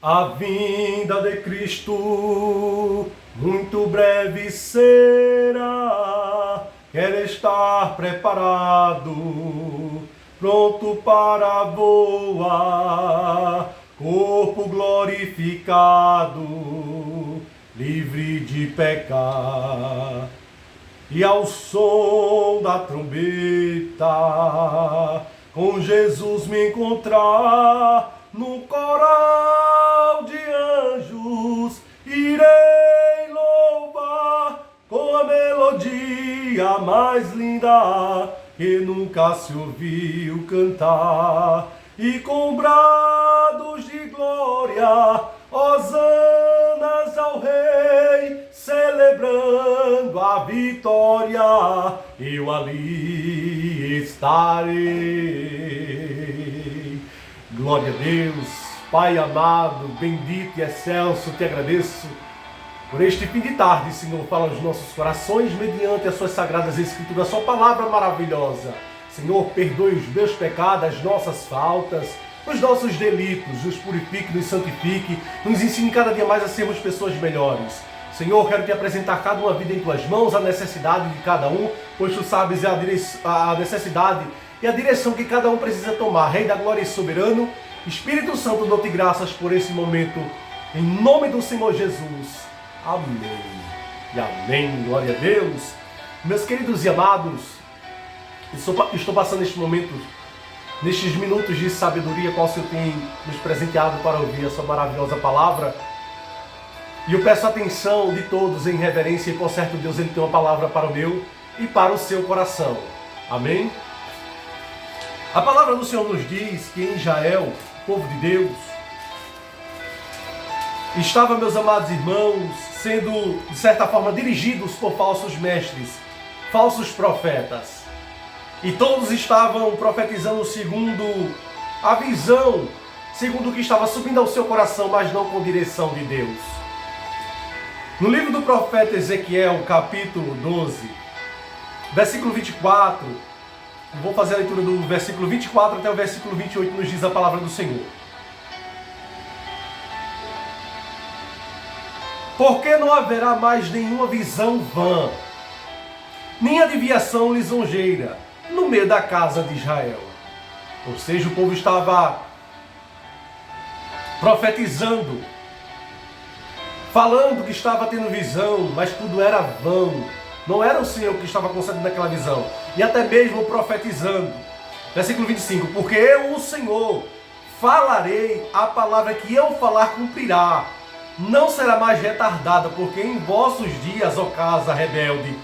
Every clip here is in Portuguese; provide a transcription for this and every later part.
A vinda de Cristo muito breve será. Quer estar preparado, pronto para voar, corpo glorificado, livre de pecar. E ao som da trombeta, com Jesus me encontrar, no coral de anjos irei louvar, com a melodia mais linda que nunca se ouviu cantar, e com brados de glória, hosanas ao Rei, celebrando a vitória, eu ali estarei. Glória a Deus, Pai amado, bendito e excelso, te agradeço por este fim de tarde, Senhor. Fala aos nossos corações mediante as suas sagradas escrituras, a sua palavra maravilhosa. Senhor, perdoe os meus pecados, as nossas faltas, os nossos delitos, nos purifique, nos santifique, nos ensine cada dia mais a sermos pessoas melhores. Senhor, quero te apresentar cada uma vida em tuas mãos, a necessidade de cada um, pois tu sabes a necessidade e a direção que cada um precisa tomar. Rei da glória e soberano, Espírito Santo, dou-te graças por esse momento, em nome do Senhor Jesus. Amém e amém. Glória a Deus. Meus queridos e amados, estou passando este momento, nestes minutos de sabedoria, qual o Senhor tem nos presenteado para ouvir a sua maravilhosa palavra. E eu peço a atenção de todos em reverência, e por certo Deus, Ele tem uma palavra para o meu e para o seu coração. Amém? A palavra do Senhor nos diz que em Israel, o povo de Deus, estava, meus amados irmãos, sendo, de certa forma, dirigidos por falsos mestres, falsos profetas. E todos estavam profetizando segundo a visão, segundo o que estava subindo ao seu coração, mas não com direção de Deus. No livro do profeta Ezequiel, capítulo 12, versículo 24, vou fazer a leitura do versículo 24 até o versículo 28, nos diz a palavra do Senhor. Porque não haverá mais nenhuma visão vã, nem adivinhação lisonjeira, no meio da casa de Israel. Ou seja, o povo estava profetizando, falando que estava tendo visão, mas tudo era vão. Não era o Senhor que estava concedendo aquela visão. E até mesmo profetizando. Versículo 25. Porque eu, o Senhor, falarei a palavra que eu falar cumprirá. Não será mais retardada, porque em vossos dias, ó casa rebelde,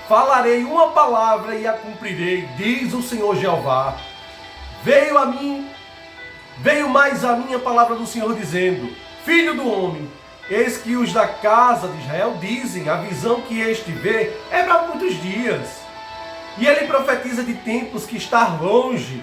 falarei uma palavra e a cumprirei, diz o Senhor Jeová. Veio mais a minha palavra do Senhor dizendo: Filho do homem, eis que os da casa de Israel dizem, a visão que este vê é para muitos dias. E ele profetiza de tempos que está longe.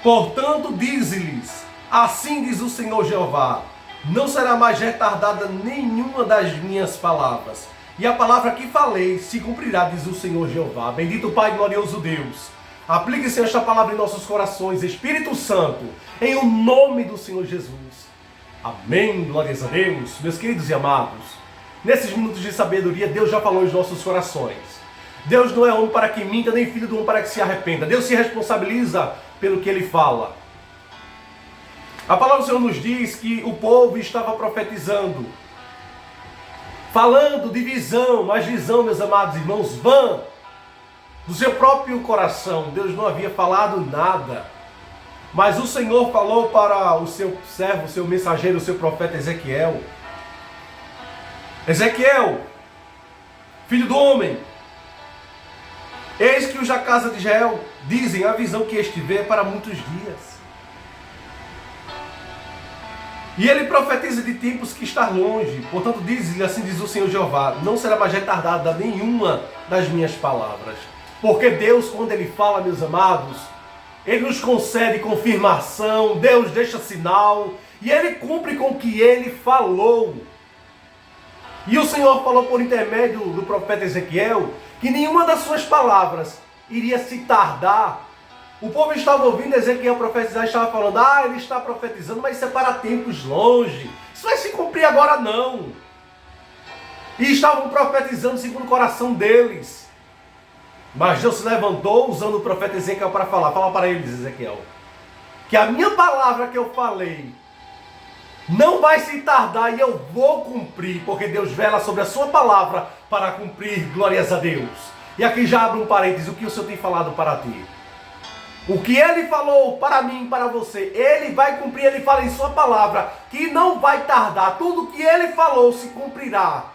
Portanto, dize-lhes, assim diz o Senhor Jeová, não será mais retardada nenhuma das minhas palavras. E a palavra que falei se cumprirá, diz o Senhor Jeová. Bendito Pai, glorioso Deus. Aplique-se esta palavra em nossos corações, Espírito Santo, em o nome do Senhor Jesus. Amém, glórias a Deus. Meus queridos e amados, nesses minutos de sabedoria, Deus já falou aos nossos corações. Deus não é homem para que minta, nem filho do homem para que se arrependa. Deus se responsabiliza pelo que Ele fala. A palavra do Senhor nos diz que o povo estava profetizando, falando de visão, mas visão, meus amados irmãos, vã, do seu próprio coração. Deus não havia falado nada. Mas o Senhor falou para o seu servo, o seu mensageiro, o seu profeta Ezequiel. Ezequiel, filho do homem, eis que os da casa de Israel dizem, a visão que este vê é para muitos dias. E ele profetiza de tempos que está longe. Portanto, diz-lhe, assim diz o Senhor Jeová, não será mais retardada nenhuma das minhas palavras. Porque Deus, quando Ele fala, meus amados, Ele nos concede confirmação, Deus deixa sinal, e Ele cumpre com o que Ele falou. E o Senhor falou por intermédio do profeta Ezequiel, que nenhuma das suas palavras iria se tardar, O povo estava ouvindo Ezequiel profetizar e estava falando, ele está profetizando, mas isso é para tempos longe. Isso vai se cumprir agora não. E estavam profetizando segundo o coração deles. Mas Deus se levantou usando o profeta Ezequiel para falar. Fala para eles, Ezequiel, que a minha palavra que eu falei não vai se tardar e eu vou cumprir, porque Deus vela sobre a sua palavra para cumprir, glórias a Deus. E aqui já abre um parênteses, o que o Senhor tem falado para ti? O que Ele falou para mim, para você, Ele vai cumprir. Ele fala em sua palavra que não vai tardar. Tudo que Ele falou se cumprirá,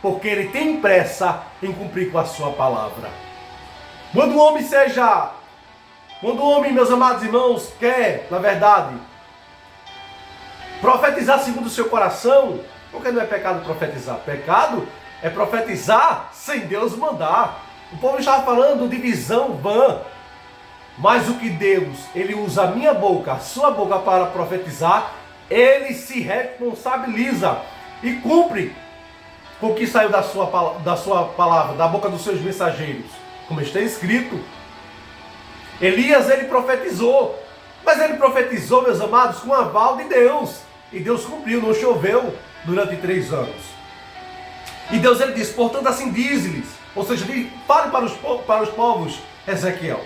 porque Ele tem pressa em cumprir com a sua palavra. Quando o homem, meus amados irmãos, quer, na verdade, profetizar segundo o seu coração, porque não é pecado profetizar. Pecado é profetizar sem Deus mandar. O povo estava falando de visão vã. Mas o que Deus, Ele usa a minha boca, a sua boca para profetizar, Ele se responsabiliza e cumpre com o que saiu da sua palavra, da boca dos seus mensageiros. Como está escrito, Elias, ele profetizou, mas ele profetizou, meus amados, com o aval de Deus. E Deus cumpriu, não choveu durante 3 anos. E Deus, ele disse, portanto assim diz-lhes, ou seja, fale para os povos, Ezequiel.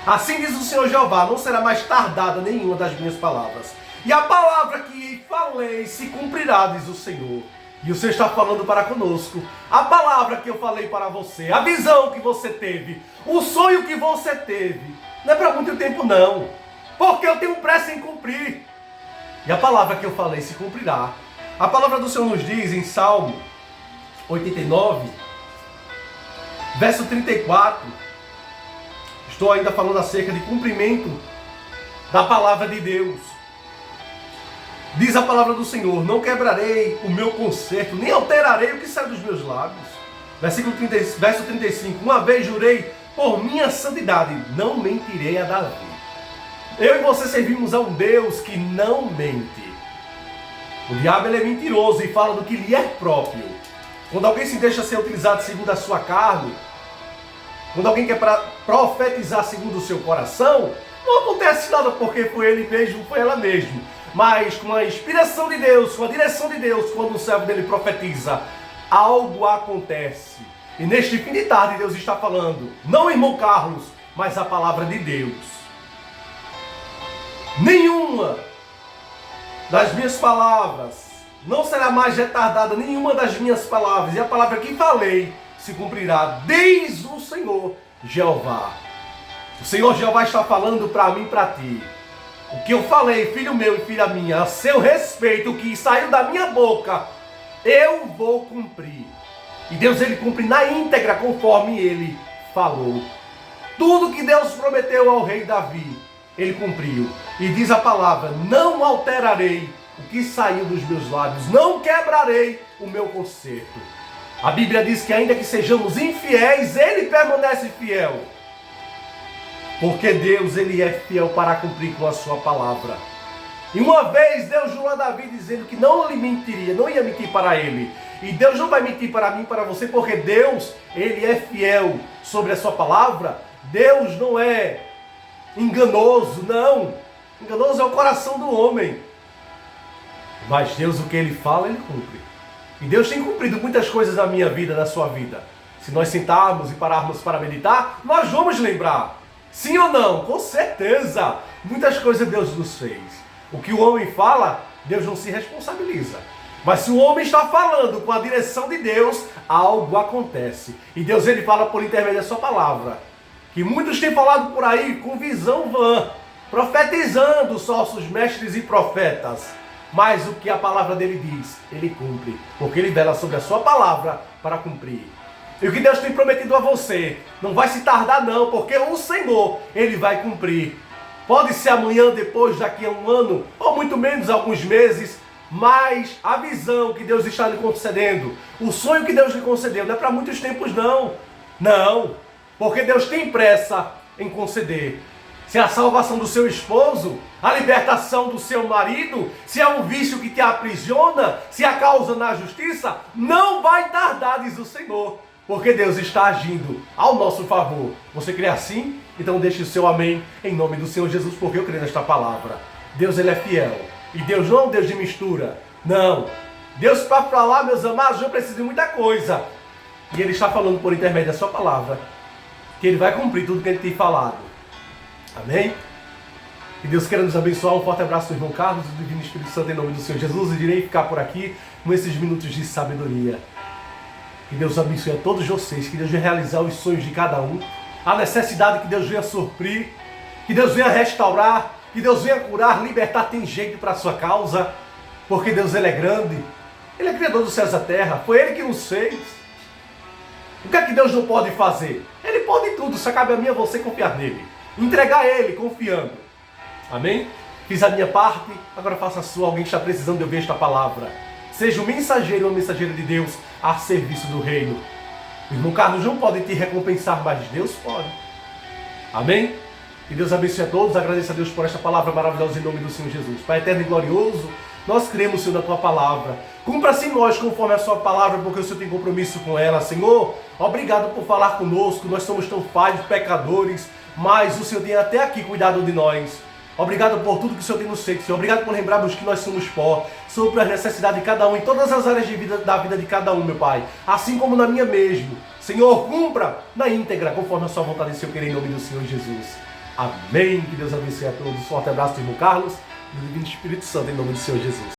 Assim diz o Senhor Jeová, não será mais tardada nenhuma das minhas palavras. E a palavra que falei se cumprirá, diz o Senhor. E o Senhor está falando para conosco. A palavra que eu falei para você, a visão que você teve, o sonho que você teve, não é para muito tempo não. Porque eu tenho pressa em cumprir. E a palavra que eu falei se cumprirá. A palavra do Senhor nos diz em Salmo 89, verso 34. Estou ainda falando acerca de cumprimento da palavra de Deus. Diz a palavra do Senhor, não quebrarei o meu concerto, nem alterarei o que sai dos meus lábios. Verso 35, uma vez jurei por minha santidade, não mentirei a Davi. Eu e você servimos a um Deus que não mente. O diabo, ele é mentiroso e fala do que lhe é próprio. Quando alguém se deixa ser utilizado segundo a sua carne, quando alguém quer profetizar segundo o seu coração, não acontece nada porque foi ele mesmo, foi ela mesma. Mas com a inspiração de Deus, com a direção de Deus, quando o servo dele profetiza, algo acontece. E neste fim de tarde Deus está falando, não irmão Carlos, mas a palavra de Deus. Nenhuma das minhas palavras não será mais retardada, nenhuma das minhas palavras. E a palavra que falei se cumprirá, diz o Senhor Jeová. O Senhor Jeová está falando para mim e para ti. O que eu falei, filho meu e filha minha, a seu respeito, o que saiu da minha boca, eu vou cumprir. E Deus, ele cumpre na íntegra conforme ele falou. Tudo que Deus prometeu ao rei Davi, ele cumpriu. E diz a palavra, não alterarei o que saiu dos meus lábios, não quebrarei o meu concerto. A Bíblia diz que ainda que sejamos infiéis, ele permanece fiel. Porque Deus, ele é fiel para cumprir com a sua palavra. E uma vez Deus jurou a Davi dizendo que não lhe mentiria, não ia mentir para ele. E Deus não vai mentir para mim e para você, porque Deus, ele é fiel sobre a sua palavra. Deus não é enganoso, não. Enganoso é o coração do homem. Mas Deus, o que ele fala, ele cumpre. E Deus tem cumprido muitas coisas na minha vida, na sua vida. Se nós sentarmos e pararmos para meditar, nós vamos lembrar. Sim ou não? Com certeza. Muitas coisas Deus nos fez. O que o homem fala, Deus não se responsabiliza. Mas se o homem está falando com a direção de Deus, algo acontece. E Deus, ele fala por intermédio da sua palavra. Que muitos têm falado por aí com visão vã, profetizando falsos mestres e profetas. Mas o que a palavra dele diz, ele cumpre. Porque ele vela sobre a sua palavra para cumprir. E o que Deus tem prometido a você, não vai se tardar não, porque o Senhor, ele vai cumprir. Pode ser amanhã, depois, daqui a um ano, ou muito menos alguns meses, mas a visão que Deus está lhe concedendo, o sonho que Deus lhe concedeu, não é para muitos tempos não. Não, porque Deus tem pressa em conceder. Se é a salvação do seu esposo, a libertação do seu marido, se é um vício que te aprisiona, se é a causa na justiça, não vai tardar, diz o Senhor. Porque Deus está agindo ao nosso favor. Você crê assim? Então deixe o seu amém em nome do Senhor Jesus, porque eu creio nesta palavra. Deus, Ele é fiel. E Deus não é um Deus de mistura. Não. Deus, para falar, meus amados, eu preciso de muita coisa. E Ele está falando por intermédio da sua palavra, que Ele vai cumprir tudo que Ele tem falado. Amém? Que Deus queira nos abençoar. Um forte abraço do irmão Carlos, do Divino Espírito Santo, em nome do Senhor Jesus. E irei ficar por aqui com esses minutos de sabedoria. Que Deus abençoe a todos vocês. Que Deus venha realizar os sonhos de cada um. A necessidade que Deus venha suprir. Que Deus venha restaurar. Que Deus venha curar, libertar. Tem jeito para a sua causa. Porque Deus, Ele é grande. Ele é criador dos céus e da terra. Foi Ele que nos fez. O que é que Deus não pode fazer? Ele pode tudo. Só cabe a mim e a você confiar nele. Entregar a Ele confiando. Amém? Fiz a minha parte, agora faça a sua. Alguém está precisando de ouvir esta palavra. Seja um mensageiro ou uma mensageira de Deus a serviço do reino. O irmão Carlos não pode te recompensar, mas Deus pode. Amém? Que Deus abençoe a todos. Agradeço a Deus por esta palavra maravilhosa em nome do Senhor Jesus. Pai eterno e glorioso, nós cremos, Senhor, na Tua palavra. Cumpra-se em nós conforme a Sua palavra, porque o Senhor tem compromisso com ela. Senhor, obrigado por falar conosco. Nós somos tão falhos, pecadores, mas o Senhor tem até aqui cuidado de nós. Obrigado por tudo que o Senhor tem nos feito, Senhor. Obrigado por lembrarmos que nós somos pó. Sobre as necessidades de cada um, em todas as áreas de vida, da vida de cada um, meu Pai. Assim como na minha mesmo. Senhor, cumpra na íntegra, conforme a sua vontade e seu querer, em nome do Senhor Jesus. Amém. Que Deus abençoe a todos. Forte abraço do irmão Carlos e do Divino Espírito Santo, em nome do Senhor Jesus.